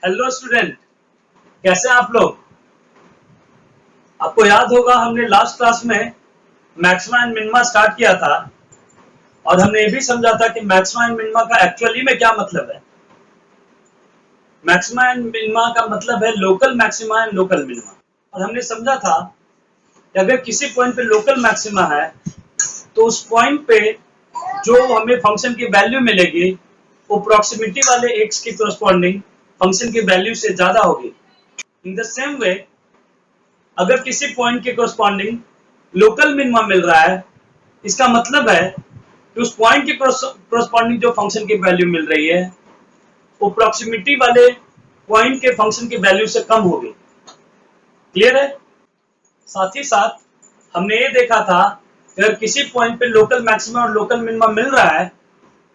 Hello student, कैसे हैं आप लोग। आपको याद होगा हमने लास्ट क्लास में मैक्सिमा एंड मिनिमा स्टार्ट किया था और हमने ये भी समझा था कि मैक्सिमा एंड मिनिमा का एक्चुअली में क्या मतलब है। मैक्सिमा एंड मिनिमा का मतलब है local maxima and local minima. और हमने समझा था कि अगर किसी पॉइंट पे लोकल मैक्सिमा है तो उस पॉइंट पे जो हमें फंक्शन की वैल्यू मिलेगी वो प्रॉक्सिमिटी वाले एक्स के कोरस्पॉन्डिंग फंक्शन की वैल्यू से ज्यादा होगी। इन द सेम वे अगर किसी पॉइंट के कोरस्पॉन्डिंग लोकल मिनिमा मिल रहा है, इसका मतलब है कि उस पॉइंट के कोरस्पॉन्डिंग जो फंक्शन की वैल्यू मिल रही है वो प्रॉक्सिमिटी वाले पॉइंट के फंक्शन की वैल्यू से कम होगी। क्लियर है। साथ ही साथ हमने ये देखा था कि अगर किसी पॉइंट पे लोकल मैक्सिमा और लोकल मिनिमा मिल रहा है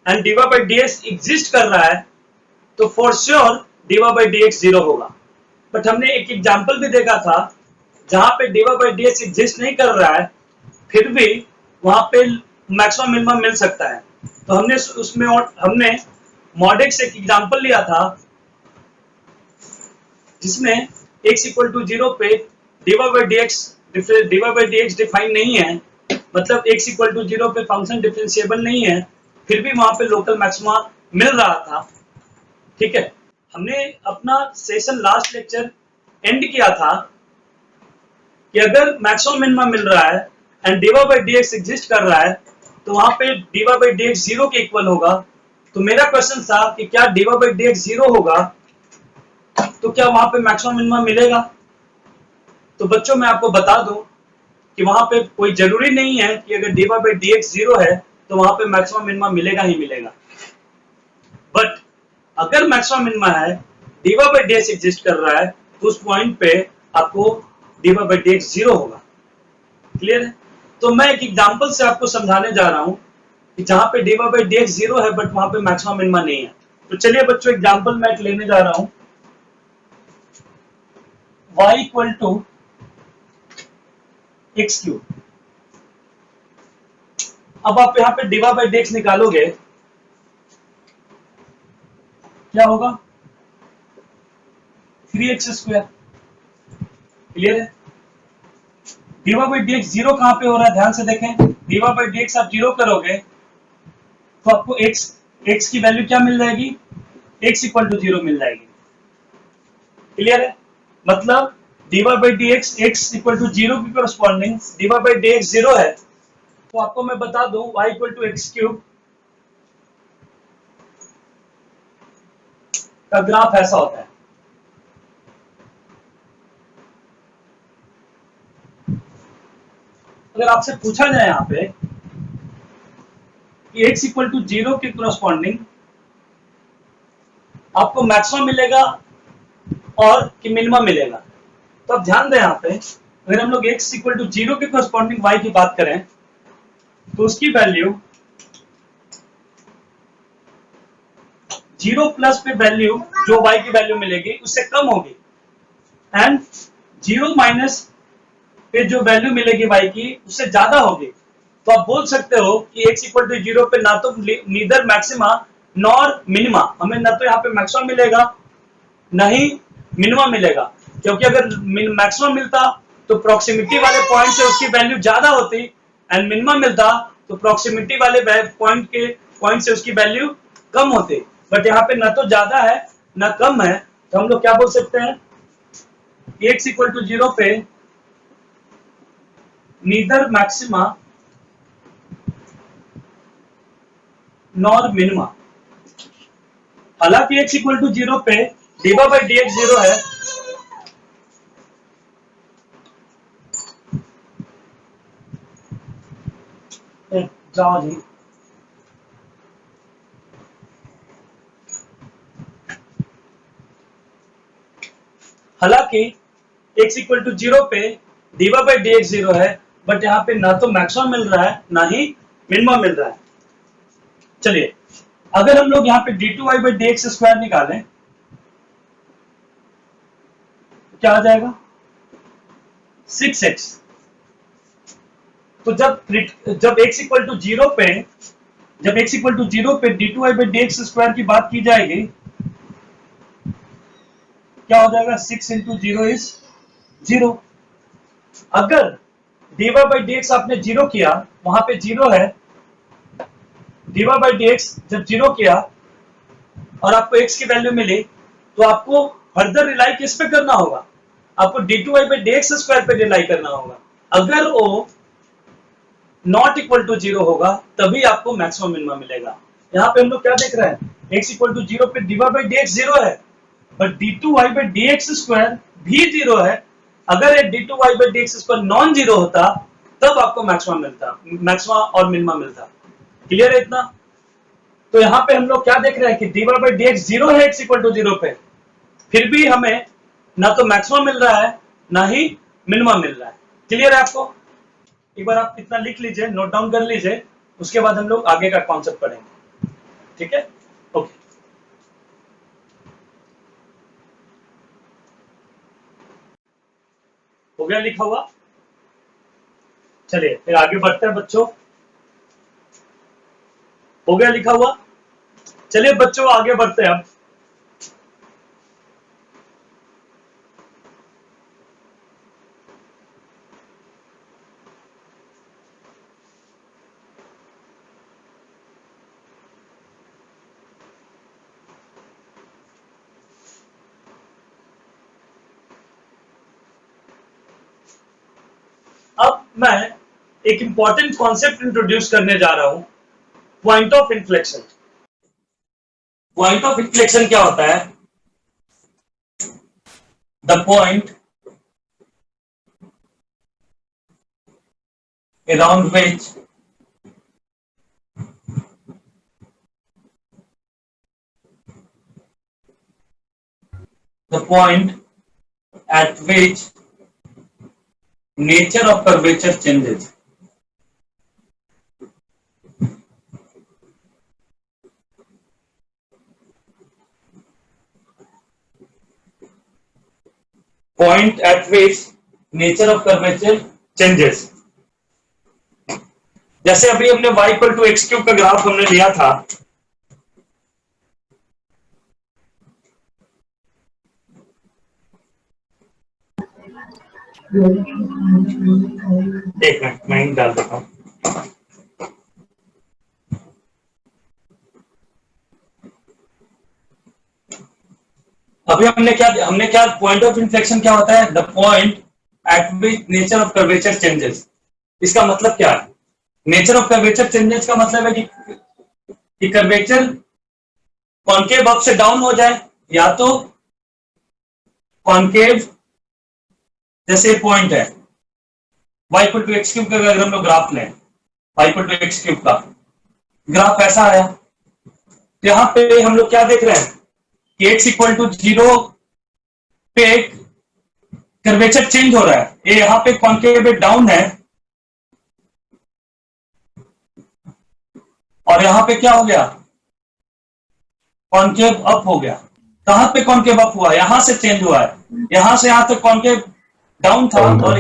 and diva by D x exist कर रहा है तो for sure diva by D x zero होगा। बट हमने एक एग्जाम्पल भी देखा था जहां पे diva by D x exist नहीं कर रहा है फिर भी वहां पे मैक्सिमम मिनिमम मिल सकता है। तो हमने उसमें हमने मॉडेक्स एक एग्जांपल लिया था जिसमें x इक्वल टू 0 पे diva by D x define नहीं है, मतलब x इक्वल टू 0 पे फंक्शन डिफरेंशिएबल नहीं है, फिर भी वहां पे लोकल मैक्सिमा मिल रहा था। ठीक है, हमने अपना सेशन लास्ट लेक्चर एंड किया था कि अगर मैक्सिमम मिनिमम मिल रहा है and diva by D x exist कर रहा है तो वहां पे diva by D x zero के इक्वल होगा। तो मेरा क्वेश्चन था कि क्या d y by D x zero होगा तो क्या वहां पे मैक्सिमम मिनिमम मिलेगा। तो बच्चों मैं आपको बता दूं कि वहां पे कोई जरूरी नहीं है कि अगर dy by D x zero है तो वहां पे मैक्सिमम मिनिमम मिलेगा ही मिलेगा। बट अगर मैक्सिमम मिनिमम है, diva by D x exist कर रहा है तो उस पॉइंट पे आपको diva by D x zero होगा। क्लियर है। तो मैं एक एग्जांपल से आपको समझाने जा रहा हूं कि जहां पे diva by D x zero है बट वहां पे मैक्सिमम मिनिमा नहीं है। तो चलिए बच्चों एग्जांपल मैं लेने जा रहा हूं y equal to x cube. अब आप यहां पे डीवा बाई डी एक्स निकालोगे क्या होगा 3x स्क्वायर। क्लियर है। Diva by D x zero कहां पे हो रहा है, ध्यान से देखें। डीवा बाई डी एक्स आप जीरो करोगे तो आपको x की वैल्यू क्या मिल जाएगी, x इक्वल टू जीरो मिल जाएगी। क्लियर है। मतलब dy by D x x equal to zero की corresponding dy by D x zero है। तो आपको मैं बता दूं y equal to x cube का ग्राफ ऐसा होता है। अगर आपसे पूछा जाए यहाँ पे कि x इक्वल टू जीरो के कोरस्पॉन्डिंग आपको मैक्सिमम मिलेगा और कि मिनिमम मिलेगा, तो अब ध्यान दें यहाँ पे अगर हम लोग x इक्वल टू जीरो के कोरस्पॉन्डिंग y की बात करें तो उसकी वैल्यू जीरो प्लस पे वैल्यू जो y की वैल्यू मिलेगी उससे कम होगी एंड जीरो माइनस पे जो वैल्यू मिलेगी y की उससे ज्यादा होगी। तो आप बोल सकते हो कि x इक्वल टू जीरो पे ना तो नीदर मैक्सिमा नॉर मिनिमा, हमें ना तो यहाँ पे मैक्सिमम मिलेगा ना ही मिनिमम मिलेगा, क्योंकि अगर मैक्सिमम मिलता तो प्रॉक्सिमिटी वाले पॉइंट से उसकी वैल्यू ज्यादा होती एंड मिनिमम मिलता तो प्रॉक्सिमिटी वाले पॉइंट से उसकी वैल्यू कम होती। बट यहाँ पे ना तो ज्यादा है ना कम है, तो हम लोग क्या बोल सकते हैं x इक्वल टू जीरो पे नीदर मैक्सिमा नॉर मिनिमा। हालांकि x इक्वल टू जीरो पे diva by D x zero है, जाओ जी। हालांकि x इक्वल टू जीरो पे diva by D x zero है बट यहाँ पे ना तो मैक्सिमम मिल रहा है ना ही मिनिमम मिल रहा है। चलिए अगर हम लोग यहाँ पे D two Y by D x square निकालें तो क्या आ जाएगा 6x। तो जब x इक्वल टू जीरो पे D two Y by D x square की बात की जाएगी क्या हो जाएगा 6 इंटू 0 इज 0। अगर dy बाई dx आपने 0 किया, वहां पे 0 है, dy बाई dx जब 0 किया और आपको x की वैल्यू मिली, तो आपको फर्दर रिलाई किस पे करना होगा, आपको d2y बाई dx स्क्वायर पे रिलाई करना होगा। अगर वो नॉट इक्वल टू 0 होगा तभी आपको मैक्सिमम मिनिमम मिलेगा। यहाँ पे हम लोग क्या देख रहे हैं, x इक्वल टू 0 पे dy बाई dx 0 है, but d2y by dx square भी 0 है। अगर ये d2y by dx square non zero होता तब आपको मैक्सिमम मिलता, मैक्सिमम और मिनिमम मिलता। क्लियर है इतना? तो यहाँ पे हम लोग क्या देख रहे हैं कि dy बाई dx 0 है x इक्वल टू 0 पे, फिर भी हमें ना तो मैक्सिमम मिल रहा है ना ही मिनिमम मिल रहा है। क्लियर है आपको? एक बार आप इतना लिख लीजिए, नोट डाउन कर लीजिए, उसके बाद हम लोग आगे का कॉन्सेप्ट पढ़ेंगे। ठीक है, ओके। हो गया लिखा हुआ? चलिए फिर आगे बढ़ते हैं बच्चों। हो गया लिखा हुआ? चलिए बच्चों आगे बढ़ते हैं अब। अब मैं एक इंपॉर्टेंट कॉन्सेप्ट इंट्रोड्यूस करने जा रहा हूं, point of inflection. Point of inflection क्या होता है? The point around which the point at which nature of curvature changes। point at which nature of curvature changes। जैसे अभी हमने y equal to x cube का ग्राफ हमने लिया था, एक मिनट मैं ही डाल देता हूं। अभी हमने क्या पॉइंट ऑफ इन्फ्लेक्शन क्या होता है? The point eight which nature of curvature changes. इसका मतलब क्या है? नेचर ऑफ कर्वेचर चेंजेस का मतलब है कि कर्वेचर कॉन्केव अप से डाउन हो जाए, या तो कॉन्केव, जैसे पॉइंट है y equal to x cube का, अगर हम लोग ग्राफ लें y equal to x cube का ग्राफ ऐसा आया, तो यहां पे हम लोग क्या देख रहे हैं कि x इक्वल टू 0 पे कर्वेचर चेंज हो रहा है। ये यहां पे कॉन्केव डाउन है और यहां पे क्या हो गया, कॉन्केव अप हो गया। कहां पे कॉन्केव अप हुआ? यहां से चेंज हुआ है, यहां से यहां तक कॉन्केव डाउन था और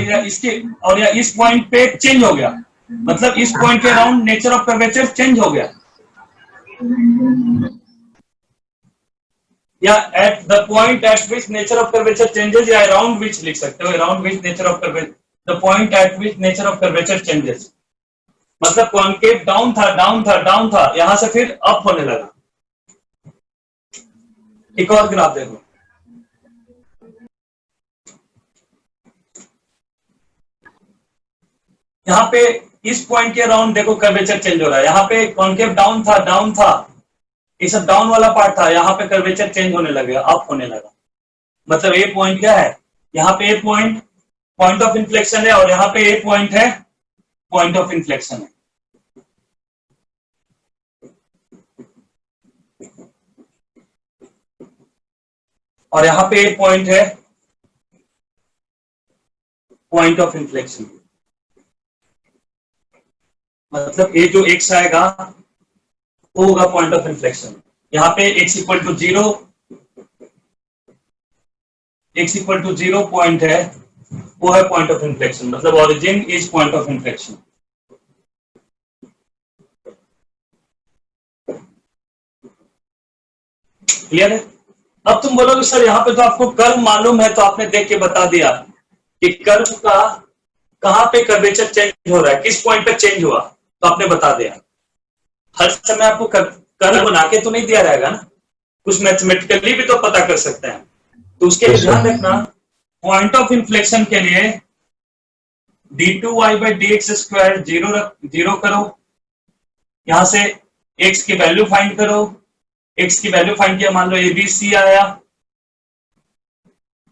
इस पॉइंट पे चेंज हो गया, मतलब इस पॉइंट के around nature of curvature change हो गया। या at the point eight which nature of curvature changes, या अराउंड विच लिख सकते हो, around which nature of curvature, the point eight which nature of curvature changes, मतलब कॉन्केव डाउन था down था डाउन था, यहां से फिर अप होने लगा। एक और ग्राफ देखो, यहाँ पे इस पॉइंट के अराउंड देखो कर्वेचर चेंज हो रहा है। यहाँ पे कॉन्केव डाउन था, ये सब डाउन वाला पार्ट था, यहाँ पे कर्वेचर चेंज होने लगा, अप होने लगा। मतलब ए पॉइंट क्या है, यहाँ पे ए पॉइंट पॉइंट ऑफ इन्फ्लेक्शन है और यहाँ पे ए पॉइंट है पॉइंट ऑफ इन्फ्लेक्शन है। और यहाँ पे ए पॉइंट है पॉइंट ऑफ इन्फ्लेक्शन। मतलब ये जो एक्स आएगा वो होगा पॉइंट ऑफ इन्फ्लेक्शन। यहाँ पे x इक्वल टू 0 पॉइंट है, वो है पॉइंट ऑफ इन्फ्लेक्शन, मतलब origin is point of inflection. Clear है? अब तुम बोलोगे सर यहाँ पे तो आपको कर्व मालूम है, तो आपने देख के बता दिया कि कर्व का कहां पे कर्वेचर चेंज हो रहा है, किस पॉइंट पे चेंज हुआ, तो आपने बता दिया। हर समय आपको कर्व बना के तो नहीं दिया रहेगा ना, कुछ मैथमेटिकली भी तो पता कर सकते हैं। तो उसके लिए ध्यान रखना, पॉइंट ऑफ इन्फ्लेक्शन के लिए d2y/dx² जीरो करो, यहां से x की वैल्यू फाइंड करो, x की वैल्यू फाइंड किया, मान लो ABC आया,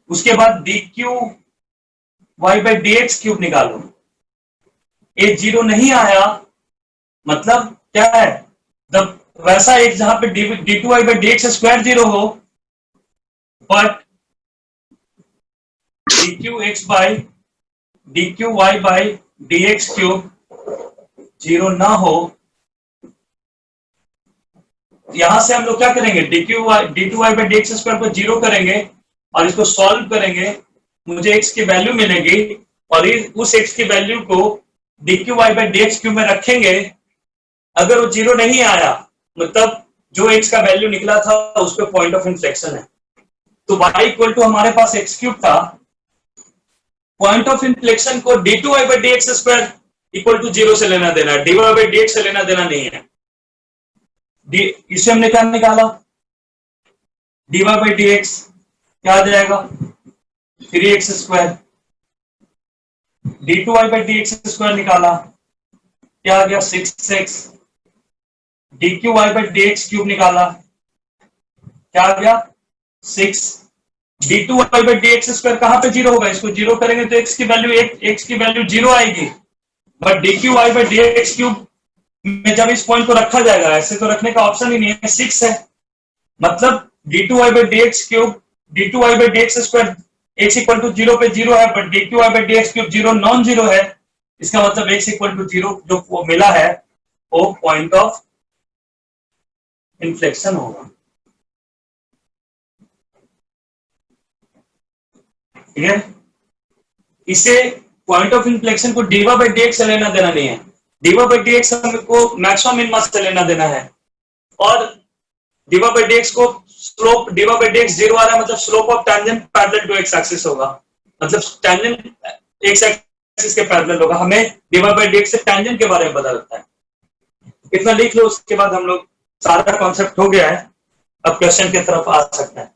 उसके बाद dq(y/dx³ निकालो, ये जीरो नहीं आया, मतलब क्या है, जब वैसा एक जहां पे d2y/dx² जीरो हो, बट dqy/dx³ जीरो ना हो, यहां से हम लोग क्या करेंगे, d2y/dx² को जीरो करेंगे और इसको सॉल्व करेंगे, मुझे x की वैल्यू मिलेगी, और उस x की वैल्यू को dqy/dx³ में रखेंगे। अगर वो जीरो नहीं आया, मतलब जो x का वैल्यू निकला था उस पर पॉइंट ऑफ इन्फ्लेक्शन है, तो y इक्वल टू हमारे पास x³ था, पॉइंट ऑफ इन्फ्लेक्शन को d2y/dx² इक्वल टू जीरो से लेना देना है, dy/dx से लेना देना नहीं है। इसे हमने क्या निकाला, dy/dx क्या आ जाएगा 3x², d2y/dx² निकाला, क्या आ गया 6x, dqy/dx³ निकाला, क्या आ गया 6, d2y/dx² कहां पे जीरो होगा, इसको जीरो करेंगे तो x की वैल्यू जीरो आएगी, बट dqy/dx³ में जब इस पॉइंट को रखा जाएगा, ऐसे तो रखने का ऑप्शन ही नहीं है, 6 है, मतलब d2y/dx² x equal to zero पे जीरो है, but dqy/dx³ zero non zero है, इसका मतलब x इक्वल टू जीरो जो वो मिला है वो पॉइंट ऑफ इन्फ्लेक्शन होगा। ठीक है, इसे पॉइंट ऑफ इन्फ्लेक्शन को dy/dx से लेना देना नहीं है, dy/dx हमको मैक्सिमम मिनिमा से लेना देना है, और dy/dx को स्लोप dy/dx जीरो आ रहा है, मतलब slope of tangent parallel to x axis होगा, मतलब टेंजेंट x एक्सिस के पैरेलल होगा, हमें dy/dx से टेंजेंट के बारे में पता लगता है। इतना लिख लो, उसके बाद हम लोग सारा कॉन्सेप्ट हो गया है, अब क्वेश्चन की तरफ आ सकते हैं।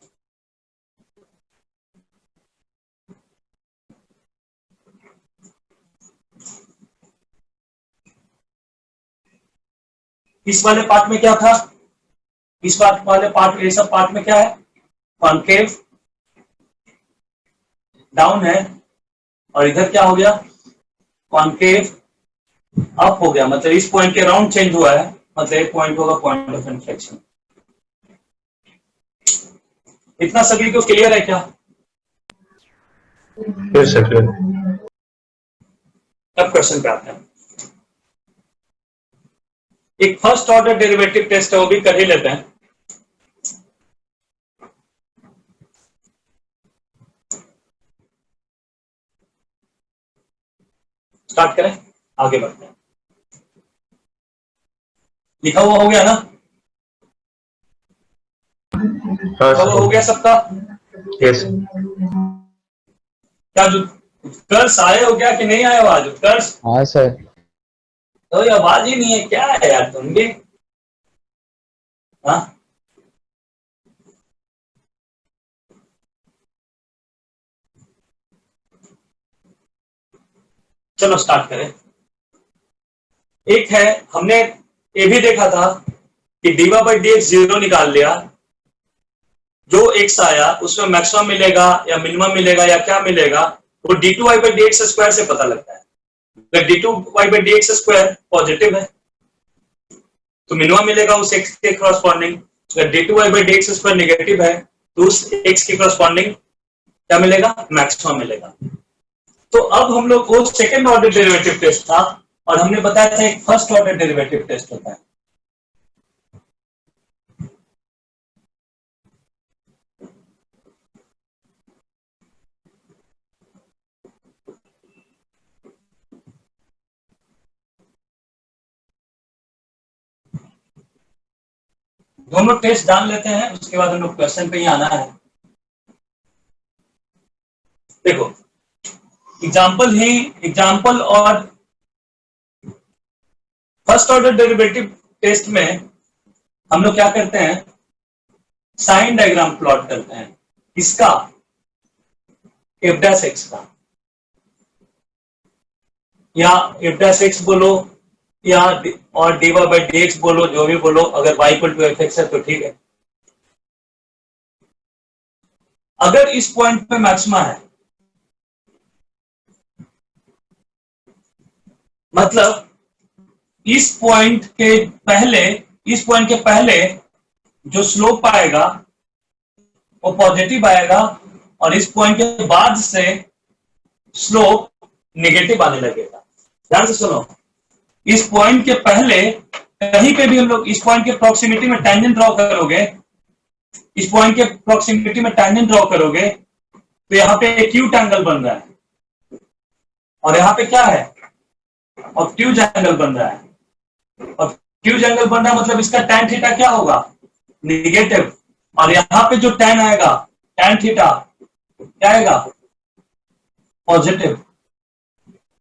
इस वाले पार्ट में क्या था, इस वाले पार्ट, ये सब पार्ट में क्या है, कॉन्केव डाउन है, और इधर क्या हो गया, कॉन्केव अप हो गया, मतलब इस पॉइंट के राउंड चेंज हुआ है, मतलब एक पॉइंट होगा पॉइंट ऑफ इन्फ्लेक्शन। इतना सभी को क्लियर है क्या? Yes sir. अब क्वेश्चन पे आते हैं, एक फर्स्ट ऑर्डर डेरिवेटिव टेस्ट है, वो भी कर ही लेते हैं। स्टार्ट करें, आगे बढ़ते हैं। लिखा हुआ हो गया ना, लिखा हुआ हो गया सबका? यस। क्या जो उत्कर्ष आए हो क्या कि नहीं आए हो आज उत्कर्ष? हाँ सर। तो ये आवाज ही नहीं है, क्या है यार तुम भी? हाँ, चलो स्टार्ट करें। एक है, हमने ये भी देखा था कि dy/dx जीरो निकाल लिया, जो x आया उसमें मैक्सिमम मिलेगा या मिनिमम मिलेगा या क्या मिलेगा, वो d2y/dx² से पता लगता है। अगर d2y/dx² पॉजिटिव है तो मिनिमम मिलेगा उस x के करस्पॉन्डिंग, अगर d2y/dx² नेगेटिव है तो उस x के करस्पॉन्डिंग क्या मिलेगा, मैक्सिमम मिलेगा। तो अब हम लोग, वो सेकंड ऑर्डर डेरिवेटिव टेस्ट था, और हमने बताया था एक फर्स्ट ऑर्डर डेरिवेटिव टेस्ट होता है। दोनों टेस्ट जान लेते हैं, उसके बाद हम लोग क्वेश्चन पे ही आना है। देखो एग्जाम्पल और फर्स्ट ऑर्डर डेरिवेटिव टेस्ट में हम लोग क्या करते हैं, साइन डायग्राम प्लॉट करते हैं। इसका एफ डैश एक्स का, या एफ डैश एक्स बोलो या और D Y by D X बोलो, जो भी बोलो, अगर Y equal to F X है तो ठीक है। अगर इस पॉइंट पे मैक्सिमा है, मतलब इस पॉइंट के पहले जो स्लोप आएगा वो पॉजिटिव आएगा, और इस पॉइंट के बाद से स्लोप नेगेटिव आने लगेगा। ध्यान से सुनो, इस पॉइंट के पहले कहीं पे भी हम लोग इस पॉइंट के प्रॉक्सिमिटी में टेंजेंट ड्रॉ करोगे, इस पॉइंट के प्रॉक्सिमिटी में टेंजेंट ड्रॉ करोगे तो यहां पे एक्यूट एंगल बन रहा है, और यहां पे क्या है, ऑब्ट्यूज एंगल बन रहा है। ऑब्ट्यूज एंगल बन रहा है मतलब इसका tan थीटा क्या होगा, नेगेटिव, और यहां पे जो tan आएगा, tan थीटा क्या आएगा, पॉजिटिव।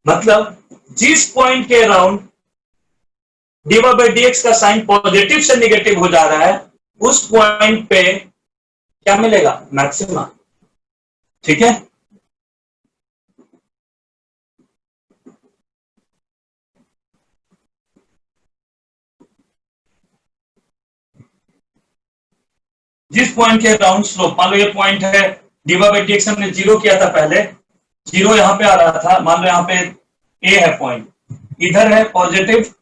मतलब जिस पॉइंट के around D Y by D x का साइन पॉजिटिव से नेगेटिव हो जा रहा है, उस पॉइंट पे क्या मिलेगा, मैक्सिमा। ठीक है, जिस पॉइंट के अराउंड स्लोप, मान लो ये पॉइंट है, D Y by D X हमने जीरो किया था पहले, जीरो यहां पे आ रहा था, मान लो यहां पे ए है पॉइंट, इधर है पॉजिटिव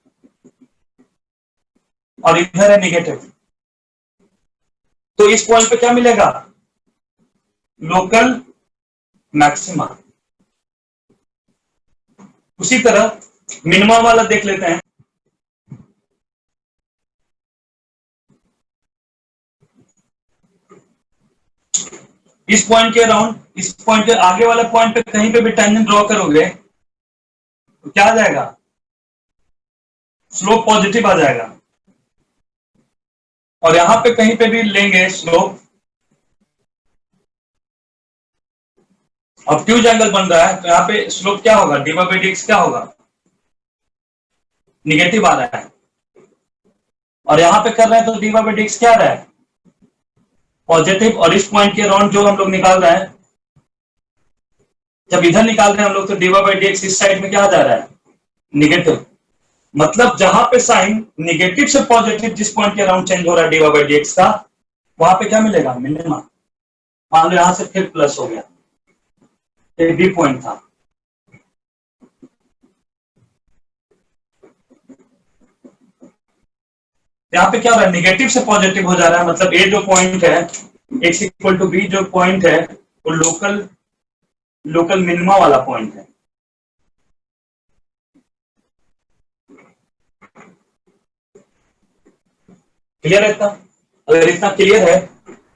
और इधर है नेगेटिव, तो इस पॉइंट पे क्या मिलेगा, लोकल मैक्सिमा। उसी तरह मिनिमम वाला देख लेते हैं। इस पॉइंट के अराउंड, इस पॉइंट के आगे वाले पॉइंट पे कहीं पे भी टेंजेंट ड्रॉ करोगे तो क्या आ जाएगा, स्लोप पॉजिटिव आ जाएगा, और यहां पे कहीं पे भी लेंगे स्लोप, ऑब्ट्यूज एंगल बन रहा है तो यहां पे स्लोप क्या होगा, D Y by D X क्या होगा, निगेटिव आ रहा है, और यहां पे कर रहे हैं तो D Y by D X क्या आ रहा है, पॉजिटिव, और इस पॉइंट के अराउंड जो हम लोग निकाल रहे हैं, जब इधर निकाल रहे हैं हम लोग तो D Y by D X इस साइड में क्या आ जा रहा है, निगेटिव। मतलब जहां पे साइन निगेटिव से पॉजिटिव जिस पॉइंट के अराउंड चेंज हो रहा है D Y by D x का, वहां पे क्या मिलेगा, मिनिमम। मान लो यहां से फिर प्लस हो गया, एक बी पॉइंट था, यहाँ पे क्या हो रहा है, निगेटिव से पॉजिटिव हो जा रहा है, मतलब ए जो पॉइंट है, एक्स इक्वल टू बी जो पॉइंट है, वो लोकल मिनिमा वाला पॉइंट है। क्लियर है इतना? अगर इतना क्लियर है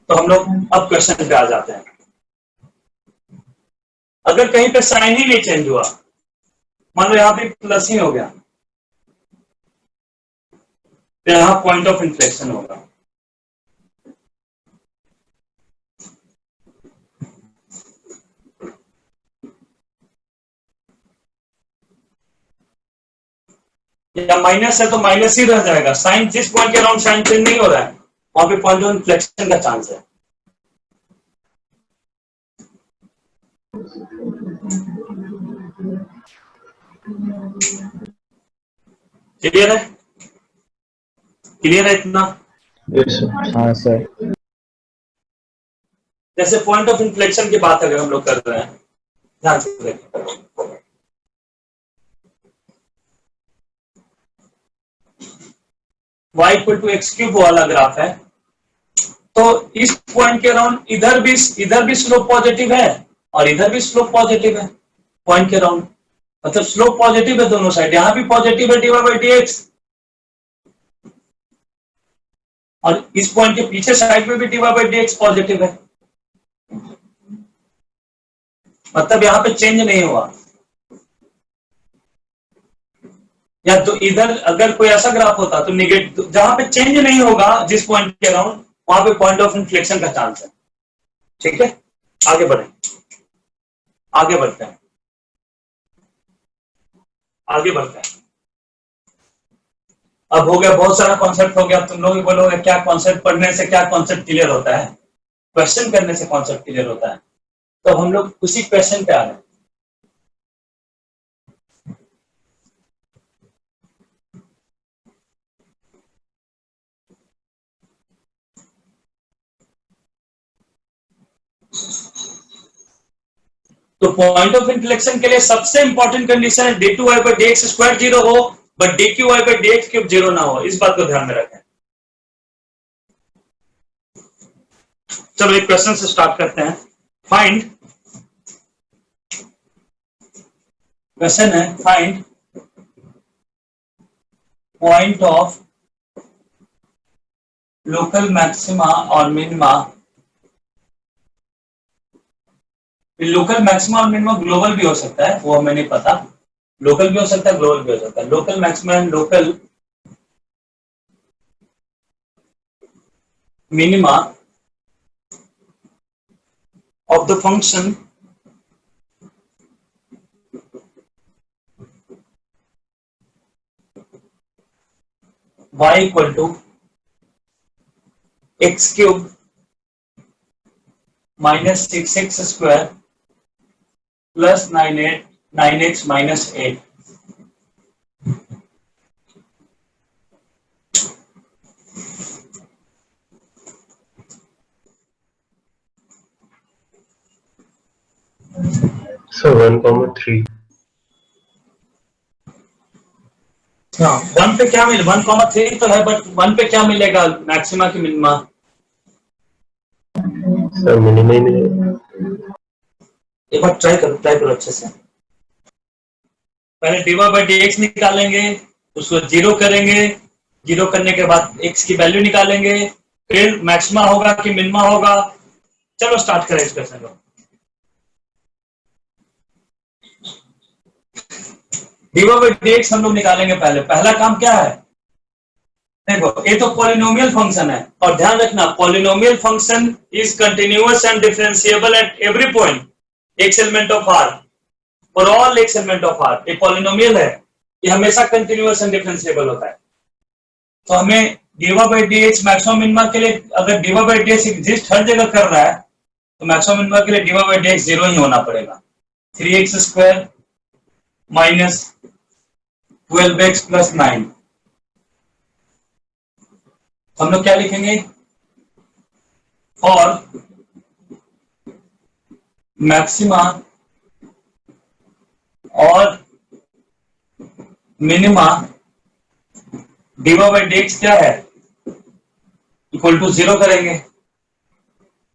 तो हम लोग अब क्वेश्चन पे आ जाते हैं। अगर कहीं पे साइन ही नहीं चेंज हुआ, मान लो यहां पे प्लस ही हो गया, तो यहां पॉइंट ऑफ इन्फ्लेक्शन होगा। या माइनस है तो माइनस ही रह जाएगा, साइन जिस पॉइंट के अराउंड साइन चेंज नहीं हो रहा है वहां पे पॉइंट ऑफ इन्फ्लेक्शन का चांस है। क्लियर है? क्लियर है इतना? हाँ सर। जैसे पॉइंट ऑफ इन्फ्लेक्शन की बात अगर हम लोग कर रहे हैं, ध्यान से देखिए, y equal to x cube वाला ग्राफ है, तो इस पॉइंट के अराउंड इधर भी स्लोप पॉजिटिव है और इधर भी स्लोप पॉजिटिव है पॉइंट के अराउंड, मतलब स्लोप पॉजिटिव है दोनों साइड, यहां भी पॉजिटिव है D Y by D x, और इस पॉइंट के पीछे साइड में भी d Y by D x positive है, मतलब यहां पे चेंज नहीं हुआ, या तो इधर अगर कोई ऐसा ग्राफ होता तो निगेटिव, जहां पे चेंज नहीं होगा जिस पॉइंट के अराउंड, वहां पे पॉइंट ऑफ इन्फ्लेक्शन का चांस है। ठीक है, आगे बढ़े, आगे बढ़ते हैं, आगे बढ़ते हैं। अब हो गया, बहुत सारा कॉन्सेप्ट हो गया। तुम लोग भी बोलोगे क्या कॉन्सेप्ट पढ़ने से क्या कॉन्सेप्ट क्लियर होता है, क्वेश्चन करने से कॉन्सेप्ट क्लियर होता है। तो हम लोग उसी क्वेश्चन पे आ रहे हैं। तो पॉइंट ऑफ इन्फ्लेक्शन के लिए सबसे इंपॉर्टेंट कंडीशन है d two Y by D x square zero हो, but d cube y by D x cube zero ना हो। इस बात को ध्यान में रखें। चलो एक क्वेश्चन से स्टार्ट करते हैं। फाइंड, क्वेश्चन है find point of local maxima और मिनिमा। लोकल मैक्सिमा और मिनिमा ग्लोबल भी हो सकता है, वो हमें नहीं पता। लोकल भी हो सकता है, ग्लोबल भी हो सकता है। Local maxima and local minima of the function y equal to x cube minus 6x square plus 9x minus 8। So 1,3। हाँ, 1 पे क्या मिले, 1,3 तो है, बट 1 पे क्या मिलेगा मैक्सिमा की मिनिमा? सर मिनिमा ही मिलेगा। एक बार ट्राई करो अच्छे से। पहले डीवा बाई डी एक्स निकालेंगे, उसको जीरो करेंगे, जीरो करने के बाद एक्स की वैल्यू निकालेंगे, फिर मैक्सिमा होगा कि मिनिमा होगा। चलो स्टार्ट करें इस क्वेश्चन को। डीवा बाई डी एक्स हम लोग निकालेंगे। पहले पहला काम क्या है, देखो ये तो पॉलिनोमियल फंक्शन है, और ध्यान रखना polynomial function is continuous and differentiable at every point x element of R, for all x element of R. ये पॉलिनोमियल है, ये हमेशा कंटिन्यूअस एंड डिफरेंशिएबल होता है। तो हमें dy by D x maximum minima के लिए, अगर dy by D x exist हर जगह कर रहा है, तो मैक्सिमम मिनिमा के लिए dy by D x zero ही होना पड़ेगा। 3x square minus 12x plus 9। हम लोग क्या लिखेंगे, और मैक्सिमा और minima diva by D X क्या है, इक्वल टू जीरो करेंगे।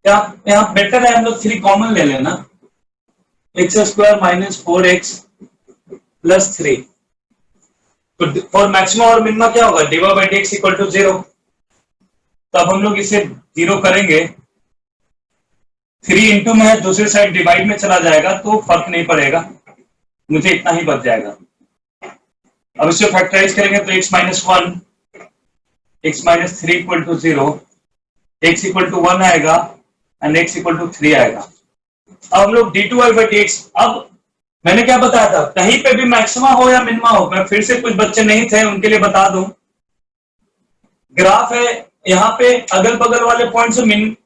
यहाँ बेटर है हम लोग 3 कॉमन ले लेना, x square minus 4x plus 3। तो फॉर मैक्सिमा और मिनिमा क्या होगा, d y by D x equal to zero. तब हम लोग इसे जीरो करेंगे, 3 इंटू में है, दूसरी साइड डिवाइड में चला जाएगा तो फर्क नहीं पड़ेगा, मुझे इतना ही बच जाएगा। अब इसे फैक्टराइज करेंगे तो x minus 1, x minus 3 equal to 0, x equal to 1 आएगा एंड x इक्वल टू 3 आएगा। अब हम लोग d two Y by D x, अब मैंने क्या बताया था, कहीं पे भी मैक्सिमा हो या मिनिमा हो, मैं फिर से, कुछ बच्चे नहीं थे उनके लिए बता दूं, ग्राफ है यहाँ पे अगल बगल वाले पॉइंट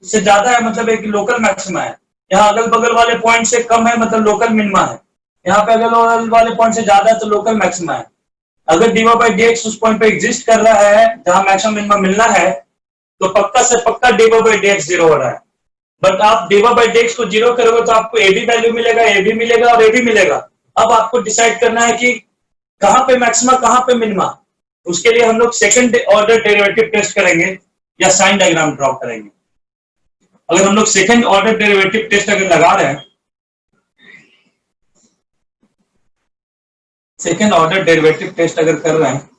से ज्यादा है मतलब एक लोकल मैक्सिमा है, यहाँ अगल बगल वाले पॉइंट से कम है मतलब लोकल मिनिमा है, यहाँ पे अगल बगल वाले पॉइंट से ज्यादा है तो लोकल मैक्सिमा है। अगर डीवा बाई डी एक्स उस पॉइंट पे एग्जिस्ट कर रहा है जहां मैक्सिमम मिनिमा मिलना है, तो पक्का से पक्का diva by D x zero हो रहा है। बट आप डीवा बाई डी एक्स को जीरो करोगे तो आपको ए भी वैल्यू मिलेगा, ए भी मिलेगा और ए भी मिलेगा। अब आपको डिसाइड करना है कि कहां पे मैक्सिमा कहां पे मिनिमा। उसके लिए हम लोग सेकंड ऑर्डर डेरिवेटिव टेस्ट करेंगे या साइन डायग्राम ड्रॉ करेंगे। अगर हम लोग सेकंड ऑर्डर डेरिवेटिव टेस्ट अगर लगा रहे हैं, सेकंड ऑर्डर डेरिवेटिव टेस्ट अगर कर रहे हैं,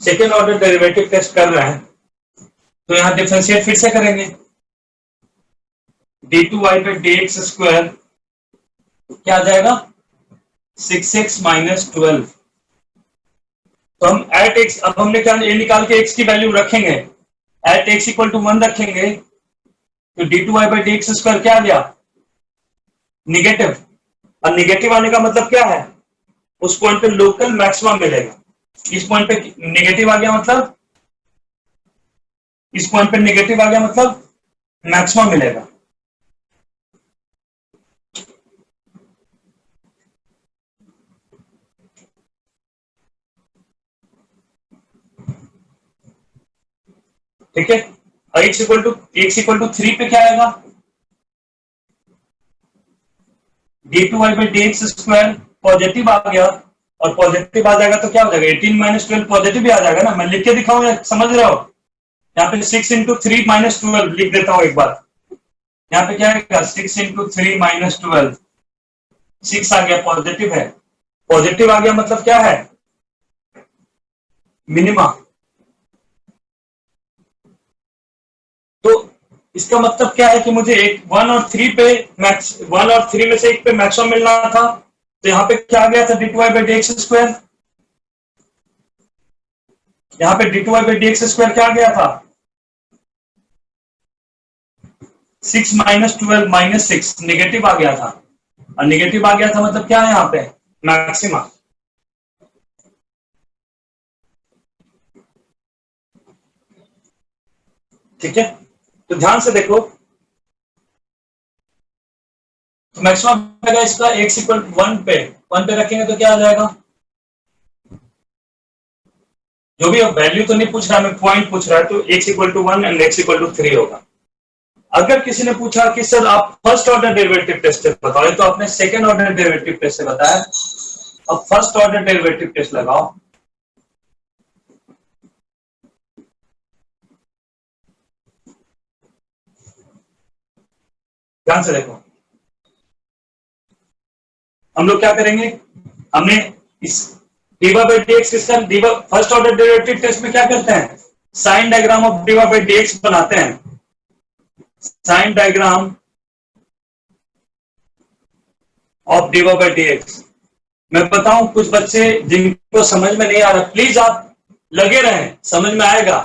सेकेंड ऑर्डर डेरिवेटिव टेस्ट कर रहे हैं, तो यहां डिफरेंशिएट फिर से करेंगे। d2y/dx² क्या आ जाएगा 6x - 12। तो हम एट x, अब हमने क्या ये निकाल के x की वैल्यू रखेंगे, एट x = 1 रखेंगे, तो d2y/dx² क्या आ गया निगेटिव। और निगेटिव आने का मतलब क्या है, उस पॉइंट पे लोकल मैक्सिमम मिलेगा। इस पॉइंट पे नेगेटिव आ गया मतलब, इस पॉइंट पे नेगेटिव आ गया मतलब मैक्सिमम मिलेगा। ठीक है, और x = 3 पे क्या आएगा, d2y/dx² पॉजिटिव आ गया, और पॉजिटिव आ जाएगा तो क्या हो जाएगा 18 - 12 पॉजिटिव भी आ जाएगा ना। मैं लिख के दिखाऊं या समझ रहे हो, यहाँ पे 6 × 3 - 12 लिख देता हूं एक बार। यहाँ पे क्या आएगा 6 × 3 - 12, 6 आ गया, पॉजिटिव है। पॉजिटिव आ गया मतलब क्या है मिनिमा। तो इसका मतलब क्या है कि मुझे 1 और 3 पे 1 और 3 में से एक पे मैक्सिमम मिलना था। तो यहाँ पे क्या आ गया था d2y/dx², यहाँ पे d2y/dx² क्या आ गया था 6 - 12 - 6 निगेटिव आ गया था। और निगेटिव आ गया था मतलब क्या है यहाँ पे मैक्सिमा। ठीक है, तो ध्यान से देखो, तो मैक्सिमम आएगा इसका x = 1 पे रखेंगे तो क्या आ जाएगा, जो भी वैल्यू तो नहीं पूछ रहा, मैं पॉइंट पूछ रहा है, तो x = 1 एंड x = 3 होगा। अगर किसी ने पूछा कि सर आप फर्स्ट ऑर्डर डेरिवेटिव टेस्ट से बताओ, तो आपने सेकंड ऑर्डर डेरिवेटिव टेस्ट से बताया, अब फर्स्ट ऑर्डर डेरिवेटिव टेस्ट लगाओ। ध्यान से देखो, हम लोग क्या करेंगे, हमने इस d/dx इसका फर्स्ट ऑर्डर डेरिवेटिव टेस्ट में क्या करते हैं, साइन डायग्राम ऑफ d/dx बनाते हैं। Sign diagram of d/dx। मैं बताऊं, कुछ बच्चे जिनको समझ में नहीं आ रहा, प्लीज आप लगे रहें, समझ में आएगा।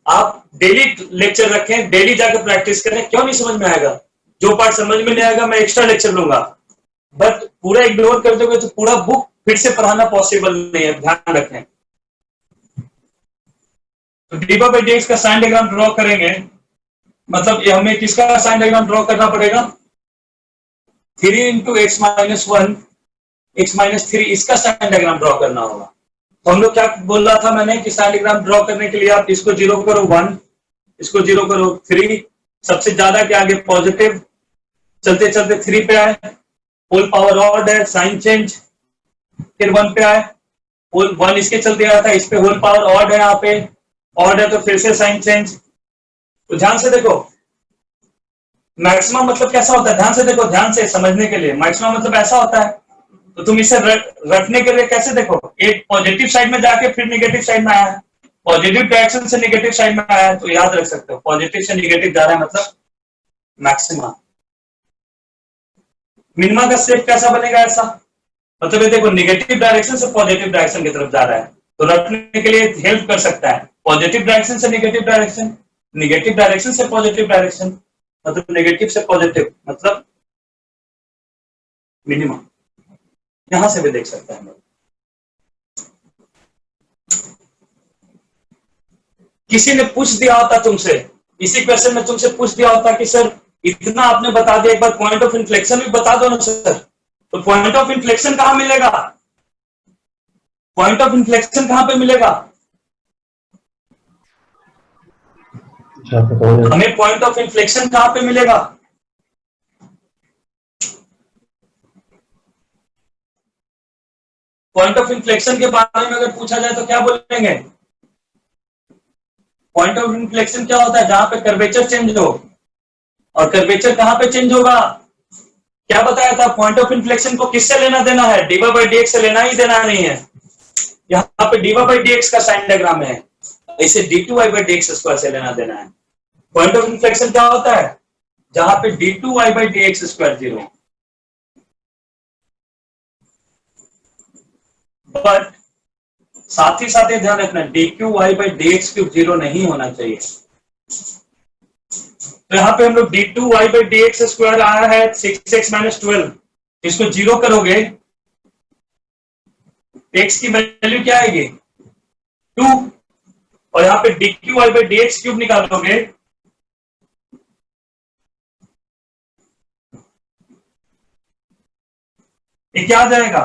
आप डेली लेक्चर रखें, डेली जाकर प्रैक्टिस करें। क्यों नहीं समझ में आएगा, जो पार्ट समझ में नहीं आएगा मैं एक्स्ट्रा लेक्चर लूंगा, बट पूरा इग्नोर कर दोगे तो पूरा बुक फिर से पढ़ाना पॉसिबल नहीं है, ध्यान रखें। तो d/dx का साइन डायग्राम ड्रॉ करेंगे, मतलब ये हमें किसका साइन डायग्राम ड्रॉ करना पड़ेगा 3 × x - 1 x - 3, इसका साइन डायग्राम ड्रॉ करना होगा। तो हम लोग क्या बोल रहा था मैंने कि साइन डायग्राम ड्रॉ करने के लिए आप इसको 0 करो 1, इसको 0 करो 3, सबसे ज्यादा के आगे पॉजिटिव, चलते चलते 3 पे आए, होल पावर ऑड है, साइन चेंज, फिर 1 पे आए, होल 1 इसके चलते आया था, इस पे होल पावर ऑड है, यहाँ पे ऑड है तो फिर से साइन चेंज। तो ध्यान से देखो, मैक्सिमम मतलब कैसा होता है, ध्यान से देखो, ध्यान से समझने के लिए, मैक्सिमम मतलब ऐसा होता है। तो तुम इसे रखने के लिए कैसे देखो, एक पॉजिटिव साइड में जाके फिर नेगेटिव साइड में आया है, पॉजिटिव डायरेक्शन से नेगेटिव साइड में आया है, तो याद रख सकते हो पॉजिटिव से नेगेटिव जा रहा है मतलब मैक्सिमा। मिनिमा का शेप कैसा बनेगा ऐसा, मतलब ये देखो नेगेटिव डायरेक्शन से पॉजिटिव डायरेक्शन की तरफ जा रहा है, तो रखने के लिए हेल्प कर सकता है। पॉजिटिव डायरेक्शन से नेगेटिव डायरेक्शन, नेगेटिव डायरेक्शन से पॉजिटिव डायरेक्शन, मतलब नेगेटिव से पॉजिटिव मतलब मिनिमा। यहां से भी देख सकते हैं। किसी ने पूछ दिया होता तुमसे, इसी क्वेश्चन में तुमसे पूछ दिया होता कि सर इतना आपने बता दिया, एक बार पॉइंट ऑफ इन्फ्लेक्शन भी बता दो ना सर। तो पॉइंट ऑफ इन्फ्लेक्शन कहां मिलेगा, पॉइंट ऑफ इन्फ्लेक्शन कहां पे मिलेगा, हमें पॉइंट ऑफ इन्फ्लेक्शन कहां पे मिलेगा, पॉइंट ऑफ इन्फ्लेक्शन के बारे में अगर पूछा जाए तो क्या बोलेंगे, पॉइंट ऑफ इन्फ्लेक्शन क्या होता है, जहां पे कर्वेचर चेंज हो। और कर्वेचर कहां पे चेंज होगा, क्या बताया था, पॉइंट ऑफ इन्फ्लेक्शन को किससे लेना देना है, d/dx से लेना ही देना नहीं है। यहाँ पे d/dx का साइन डायग्राम है, इसे d2y/dx² से लेना देना है। पॉइंट ऑफ इन्फ्लेक्शन क्या होता है, जहां पे d2y by D x square 0, but साथ ही साथ ये ध्यान रखना dqy by D x cube 0 नहीं होना चाहिए। तो यहाँ पे हम लोग d2y by D x square आया है 6x माइनस 12, इसको 0 करोगे, x की वैल्यू क्या आएगी 2, और यहाँ पे dqy by D x cube निकालोगे, ये क्या आ जाएगा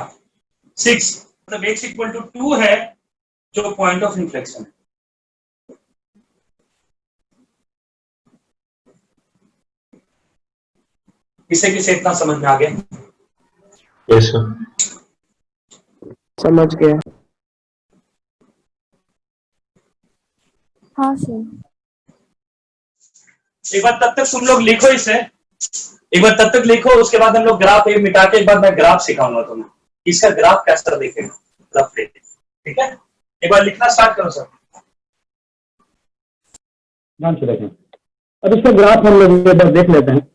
6, मतलब x इक्वल टू 2 है जो पॉइंट ऑफ इन्फ्लेक्शन है। किसे किसे इतना समझ में आ गया? Yes, sir. समझ गए। हाँ सर। एक बार तब तक तुम लोग लिखो इसे, एक बार तब तक लिखो, उसके बाद हम लोग ग्राफ एक मिटा के एक बार मैं ग्राफ सिखाऊंगा तुम्हें, इसका ग्राफ कैसा दिखेगा, ठीक है? एक बार लिखना स्टार्ट करो सर। ध्यान से देखें। अब इसका ग्राफ हम लोग एक बार देख लेते हैं।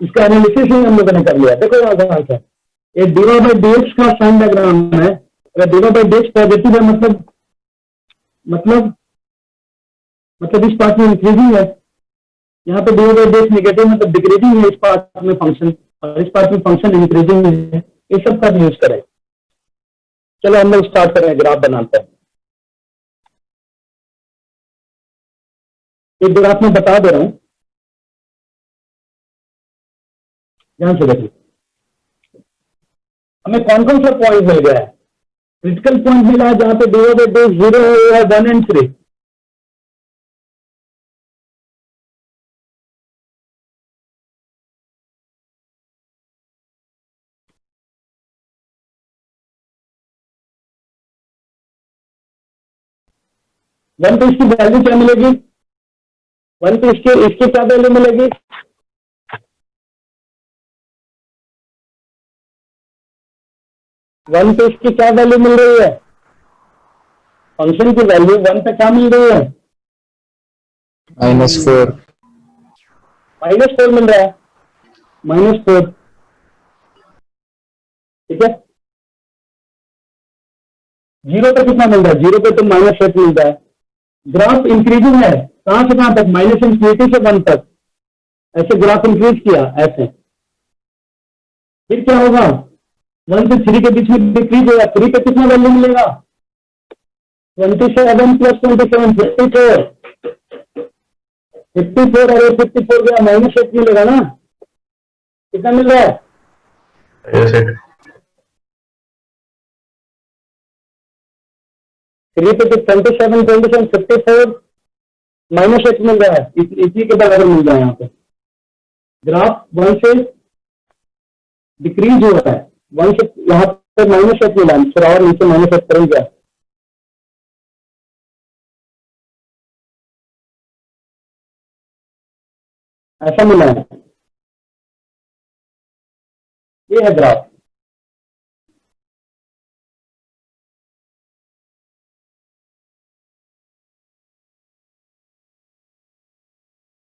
इसका एनालिसिस ही हम लोगों ने कर लिया। देखो यहाँ ध्यान से, ये डीवाई बाई डी एक्स का साइन डायग्राम है। अगर d y by D x positive है मतलब इस पार्ट में इंक्रीजिंग है, यहाँ पे d y by D x negative मतलब डिक्रीजिंग है इस पार्ट में फंक्शन, और इस पार्ट में फंक्शन इंक्रीजिंग है। ये सब का यूज करें। चलो हम लोग स्टार्ट करें, ग्राफ बनाते हैं। एक ग्राफ में बता दे रहा हूं, ध्यान से देखिए। हमें कौन कौन सा पॉइंट मिल गया है? क्रिटिकल पॉइंट मिला है जहां पे डीवाई बाई डी 0 है 1 एंड 3। वन पे इसकी वैल्यू क्या मिलेगी? वन पे इसकी क्या वैल्यू मिलेगी? वन पे इसकी क्या वैल्यू मिल रही है? फंक्शन की वैल्यू वन पे क्या मिल रही है? -4। -4 मिल रहा है, -4। ठीक है। 0 पे कितना मिल रहा है? 0 पे तो -8 मिल रहा है। ग्राफ इंक्रीजिंग है, कहां से कहां तक? -इंफिनिटी से 1 तक। ऐसे ग्राफ इंक्रीज किया ऐसे, फिर क्या होगा? 1 से 3 के बीच में डिक्रीज होगा। 3 पे कितना वैल्यू मिलेगा? 27 प्लस 27 54। 54 और 54 गया, -8 मिलेगा ना? कितना मिल रहा है? Yes, sir. 3 पे तो 27 54 -8 मिल रहा है। इसी के बराबर मिल रहा है। यहाँ पे ग्राफ 1 से डिक्रीज हो रहा है, 1 से यहाँ पे -8 मिला, फिर और नीचे -8 करेंगे। ऐसा मिला है। ये है ग्राफ।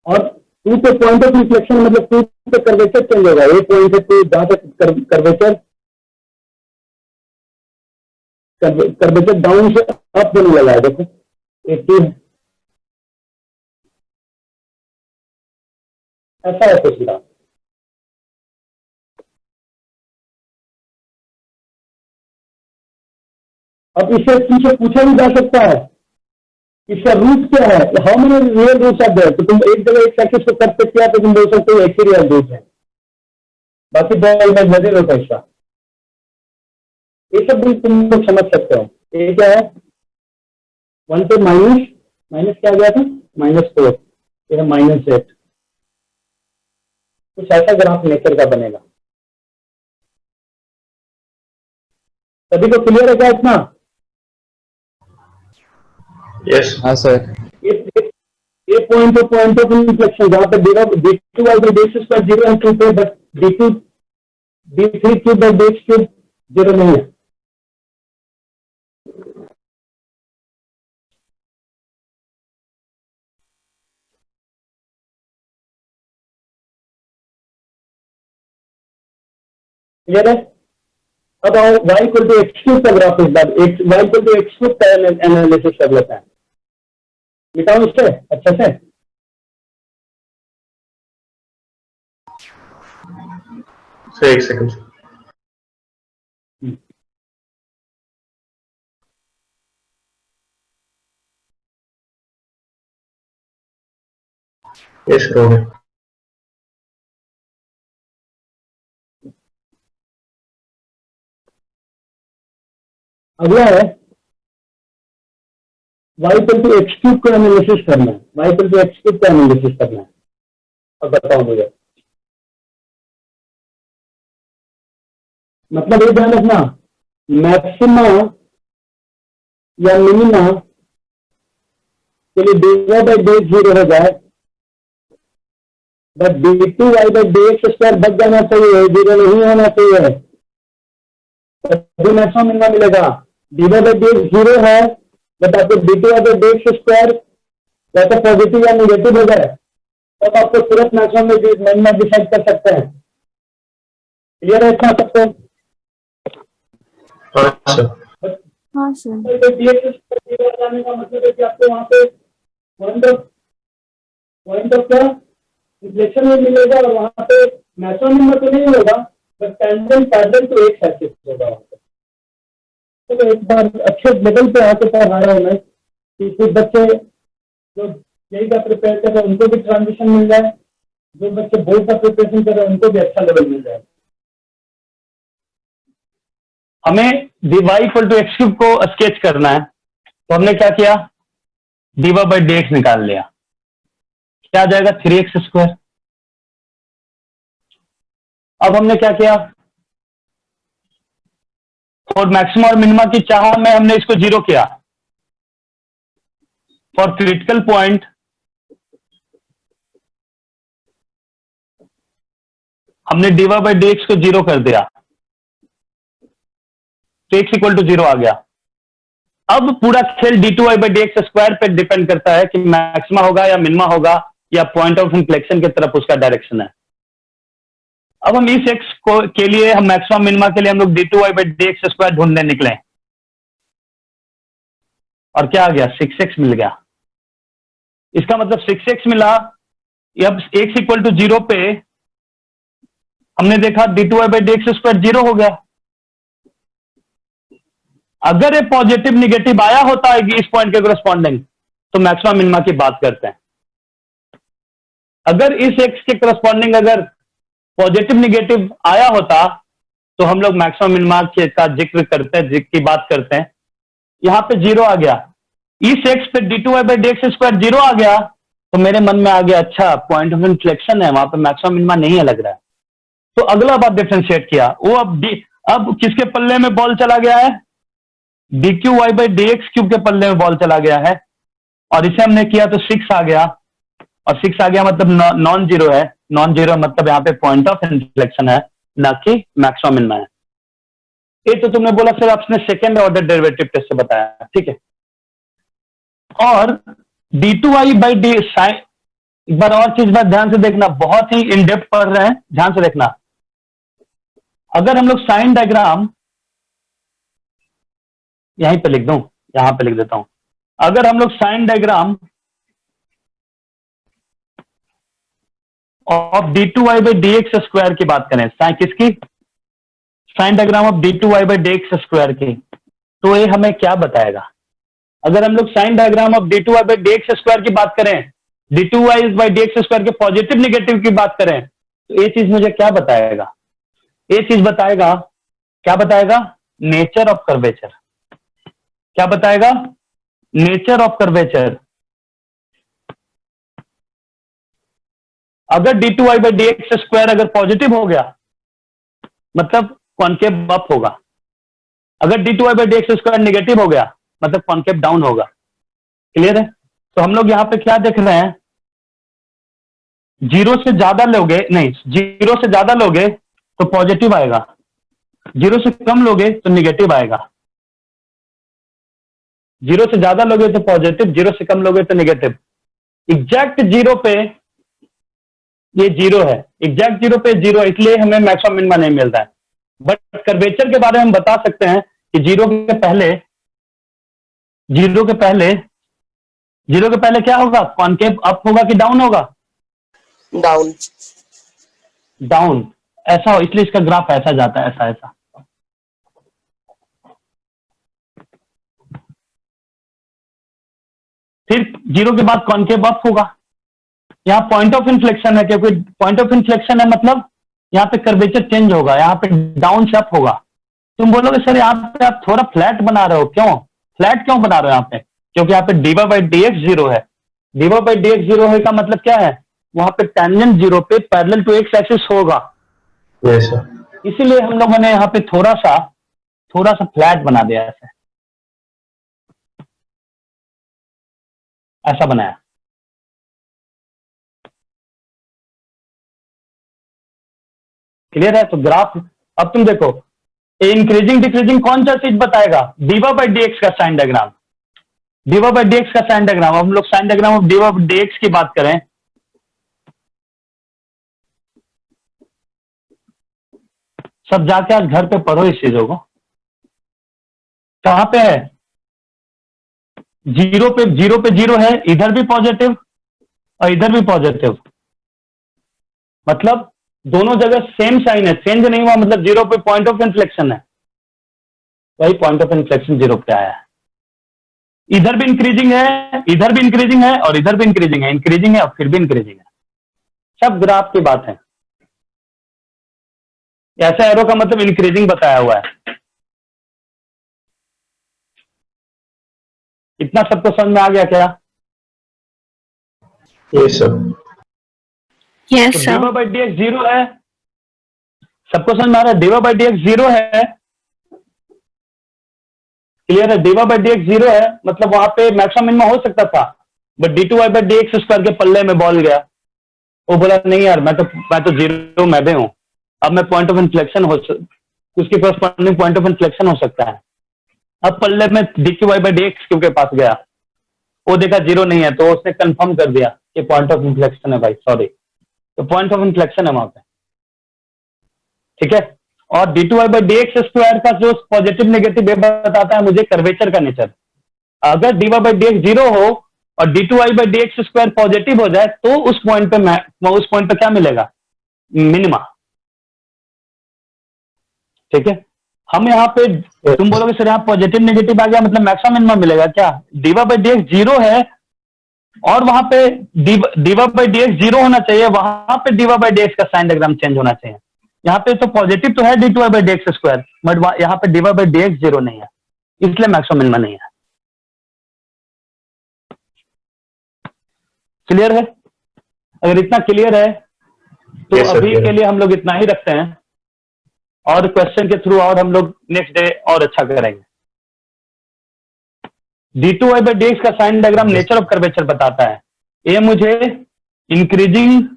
और 2 पे पॉइंट ऑफ रिफ्लेक्शन मतलब 2 पे कर्वेचर चेंज होगा। एक पॉइंट से 2 जहां तक कर्वेचर डाउन से अप होने लगा है। देखो एक 2 ऐसा है कुछ ग्राफ। अब इससे तुमसे पूछा भी जा सकता है इसका रूट क्या है, how many real roots are there. तो तुम एक जगह एक सर्किट को करते किया तो तुम बोल सकते हो एक ही रियल रूट है, बाकी 2 इमेजिनरी रूट है इसका। ये सब भी तुम लोग समझ सकते हो। ये क्या है? 1 पे माइनस क्या गया था? -4, ये है -8। कुछ ऐसा ग्राफ नेचर का बनेगा। सभी को क्लियर है क्या इतना? Yes. हाँ सर। ये पॉइंट ऑफ इन्फ्लेक्शन जहां पे d2 by D x square 0 है, 2 पे, but d3 cube by D x cube 0 नहीं है। क्लियर है? अब आओ y equal to x cube का ग्राफ इस बार y equal to x cube का एनालिसिस कर लेते हैं। मिटाओ इससे अच्छे से। सर एक सेकंड। यस सर, हो गया। अगला है y equal to x cube का एनालिसिस करना है। y equal to x cube का एनालिसिस करना है। अब बताओ मुझे, मतलब ये ध्यान रखना, मैक्सिमा या मिनिमा के लिए dy बाई डी जीरो हो जाए, but dy by D x square बच जाना चाहिए, जीरो नहीं होना चाहिए, तभी मैक्सिमम मिनिमा मिलेगा। dy by D x zero है, बट आपको dy by D x square या तो पॉजिटिव या निगेटिव हो जाए, तब आपको तुरंत मैक्सिमम मिनिमा डिसाइड कर सकते हैं। क्लियर है इतना सबको? हाँ सर। हाँ सर। जाने का मतलब है कि आपको वहां पे पॉइंट ऑफ क्या रिफ्लेक्शन में मिलेगा, और वहां पे मैक्सिमम नंबर तो नहीं होगा, बट टेंजेंट पैरेलल टू एक एक्सिस होगा वहां पे। तो एक बार अच्छे लेवल पे आके पढ़ा रहा हूँ मैं कि कुछ बच्चे जो यही का प्रिपेयर कर रहे हैं उनको भी ट्रांजिशन मिल जाए, जो बच्चे बोर्ड का प्रिपरेशन कर रहे हैं उनको भी अच्छा लेवल मिल जाए। हमें dy equal to x cube को स्केच करना है, तो हमने क्या किया, dy बाई डी एक्स निकाल लिया। क्या आ जाएगा, 3x स्क्वायर। अब हमने क्या किया, फॉर मैक्सिमम और मिनिमा की चाह में हमने इसको जीरो किया। फॉर क्रिटिकल पॉइंट हमने dy बाई डी एक्स को जीरो कर दिया, तो x इक्वल टू जीरो आ गया। अब पूरा खेल d2y by D x square पे डिपेंड करता है कि मैक्सिमा होगा या मिनिमा होगा, या पॉइंट ऑफ इन्फ्लेक्शन की तरफ उसका डायरेक्शन है। अब हम इस x को के लिए, हम मैक्सिमम मिनिमा के लिए हम लोग d2y by D x square ढूंढने निकले, और क्या आ गया, 6x मिल गया। इसका मतलब 6x मिला। अब x इक्वल टू जीरो पे हमने देखा d2y by D x square zero हो गया। अगर ये पॉजिटिव निगेटिव आया होता है कि इस पॉइंट के करस्पॉन्डिंग, तो मैक्सिमम मिनिमा की बात करते हैं। अगर इस x के करस्पॉन्डिंग अगर पॉजिटिव निगेटिव आया होता, तो हम लोग मैक्सिमम मिनिमा का जिक्र करते हैं, जिक्र की बात करते हैं। यहां पे जीरो आ गया, इस x पे d2y by D x square zero आ गया, तो मेरे मन में आ गया, अच्छा पॉइंट ऑफ इन्फ्लेक्शन है, वहां पे मैक्सिमम मिनिमा नहीं है लग रहा है। तो अगला बात डिफरेंशिएट किया, वो अब किसके पल्ले में बॉल चला गया है, dqy by D x cube के पल्ले में बॉल चला गया है, और इसे हमने किया तो 6 आ गया, और 6 आ गया मतलब नॉन जीरो है। नॉन जीरो मतलब यहाँ पे पॉइंट ऑफ इन्फ्लेक्शन है, ना कि मैक्सिमम मिनिमा है। ये तो तुमने बोला सर आपने सेकेंड ऑर्डर डेरिवेटिव टेस्ट से बताया, ठीक है। और d2y बाई डी, एक बार और चीज बात ध्यान से देखना, बहुत ही इन डेप्थ पढ़ रहे हैं, ध्यान से देखना। अगर हम लोग साइन डायग्राम यहीं पे लिख दूं, यहां पे लिख देता हूं। अगर हम लोग sign diagram of d2y by D x square की बात करें, साइन किसकी, sign diagram of d2y by D x square की, तो ये हमें क्या बताएगा। अगर हम लोग sign diagram of d2y by D x square की बात करें, d2y by D x square के पॉजिटिव निगेटिव की बात करें, तो ये चीज मुझे क्या बताएगा, ये चीज बताएगा, क्या बताएगा, नेचर ऑफ कर्वेचर। क्या बताएगा, नेचर ऑफ कर्वेचर। अगर d2y by D x square अगर पॉजिटिव हो गया, मतलब कॉनकेव अप होगा। अगर d2y by D x square negative हो गया, मतलब कॉनकेव डाउन होगा। क्लियर है? तो हम लोग यहां पे क्या देख रहे हैं, जीरो से ज्यादा लोगे, नहीं, जीरो से ज्यादा लोगे तो पॉजिटिव आएगा, जीरो से कम लोगे तो निगेटिव आएगा। जीरो से ज्यादा लोगे तो पॉजिटिव, जीरो से कम लोगे तो निगेटिव। एग्जैक्ट जीरो पे ये जीरो है, एग्जैक्ट जीरो पे जीरो, इसलिए हमें मैक्सिमम मिनिमा नहीं मिल रहा है। बट कर्वेचर के बारे में हम बता सकते हैं कि जीरो के पहले क्या होगा, कॉनकेव अप होगा कि डाउन होगा, डाउन। डाउन। ऐसा हो, इसलिए इसका ग्राफ ऐसा जाता है, ऐसा ऐसा। फिर जीरो के बाद कॉनकेव अप होगा। यहाँ पॉइंट ऑफ इन्फ्लेक्शन है, क्योंकि पॉइंट ऑफ इन्फ्लेक्शन है मतलब यहाँ पे कर्वेचर चेंज होगा, यहाँ पे डाउन से अप होगा। तुम बोलोगे सर यहाँ पे आप थोड़ा फ्लैट बना रहे हो, क्यों फ्लैट क्यों बना रहे हो यहाँ पे? क्योंकि यहाँ पे diva by D x zero है। Diva by D x zero है का मतलब क्या है, वहां पे टेंजेंट जीरो पे पैरेलल टू एक्स एक्सिस होगा, Yes, sir. इसीलिए हम लोगों ने यहाँ पे थोड़ा सा फ्लैट बना दिया, ऐसा बनाया। क्लियर है? तो ग्राफ अब तुम देखो, इंक्रीजिंग डिक्रीजिंग कौन सा चीज बताएगा, डीवा बाई डी एक्स का sign diagram. D y by D x का साइन डायग्राम, हम लोग sign diagram of d y by D x की बात करें, सब जाके आज घर पे पढ़ो इस चीजों को। कहां पे है, जीरो पे जीरो है, इधर भी पॉजिटिव और इधर भी पॉजिटिव, मतलब दोनों जगह सेम साइन है, चेंज नहीं हुआ, मतलब जीरो पे पॉइंट ऑफ इन्फ्लेक्शन है, वही पॉइंट ऑफ इन्फ्लेक्शन जीरो पे आया है। इधर भी इंक्रीजिंग है, इधर भी इंक्रीजिंग है और इधर भी इंक्रीजिंग है और फिर भी इंक्रीजिंग है। सब ग्राफ की बात है। ऐसा एरो का मतलब इंक्रीजिंग बताया हुआ है। इतना सबको समझ में आ गया क्या? Yes, sir. यस तो sir. D y by D x zero है, सबको समझ में आ रहा है? Diva by D x zero है, क्लियर है? Diva by D x zero है, मतलब वहां पे मैक्सिमम मिनिमम हो सकता था, but d two Y by D x square के पल्ले में बॉल गया। वो बोला नहीं यार, मैं तो जीरो में भी हूं, अब मैं पॉइंट ऑफ इन्फ्लेक्शन उसके कॉरस्पॉन्डिंग पॉइंट ऑफ इन्फ्लेक्शन हो सकता है। अब पल्ले में d cube y by D x cube के पास गया, वो देखा जीरो नहीं है, तो उसने कंफर्म कर दिया कि पॉइंट ऑफ इन्फ्लेक्शन है भाई, सॉरी, तो पॉइंट ऑफ इन्फ्लेक्शन है वहां पे, ठीक है। और d two Y by D x square का जो पॉजिटिव नेगेटिव ये बताता है मुझे कर्वेचर का नेचर। अगर d Y by D x zero हो और d two Y by D x square positive हो जाए, तो उस पॉइंट पे क्या मिलेगा, मिनिमा, ठीक है। हम यहाँ पे, तुम बोलोगे सर यहाँ पॉजिटिव नेगेटिव आ गया मतलब मैक्सिमम मिनिमम मिलेगा क्या? D y by D x zero है और वहां पे diva by D x zero होना चाहिए, वहां पे डीवा बाई डी एक्स का साइन डायग्राम चेंज होना चाहिए। यहाँ पे तो पॉजिटिव तो है d two Y by D x square, but यहाँ पे diva by D x zero नहीं है, इसलिए मैक्सिमम मिनिमम नहीं है। क्लियर है? अगर इतना क्लियर है तो Yes, sir, अभी clear के है। लिए हम लोग इतना ही रखते हैं, और क्वेश्चन के थ्रू और हम लोग नेक्स्ट डे और अच्छा करेंगे। D two Y by D x का sign diagram nature of curvature बताता है। ये मुझे इंक्रीजिंग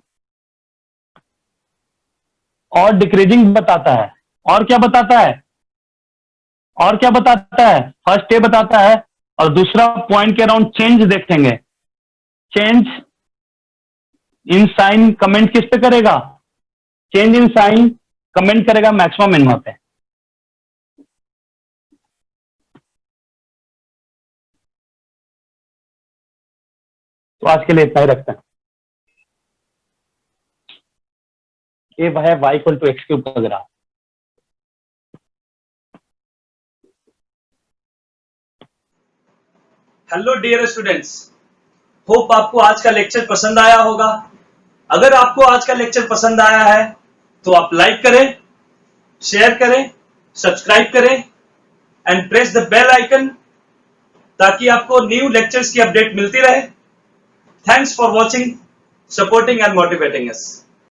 और डिक्रीजिंग बताता है। और क्या बताता है? और क्या बताता है? फर्स्ट ये बताता है, और दूसरा पॉइंट के अराउंड चेंज देखेंगे। चेंज इन साइन कमेंट किस पे करेगा? चेंज इन साइन कमेंट करेगा मैक्सिमम मिनिमम पे। तो आज के लिए इतना ही रखते हैं। ये वह है y equal to x cube का graph. Hello dear students, hope आपको आज का लेक्चर पसंद आया होगा। अगर आपको आज का लेक्चर पसंद आया है तो आप लाइक करें, शेयर करें, सब्सक्राइब करें and press the bell icon, ताकि आपको न्यू लेक्चर्स की अपडेट मिलती रहे। Thanks for watching, supporting and motivating us.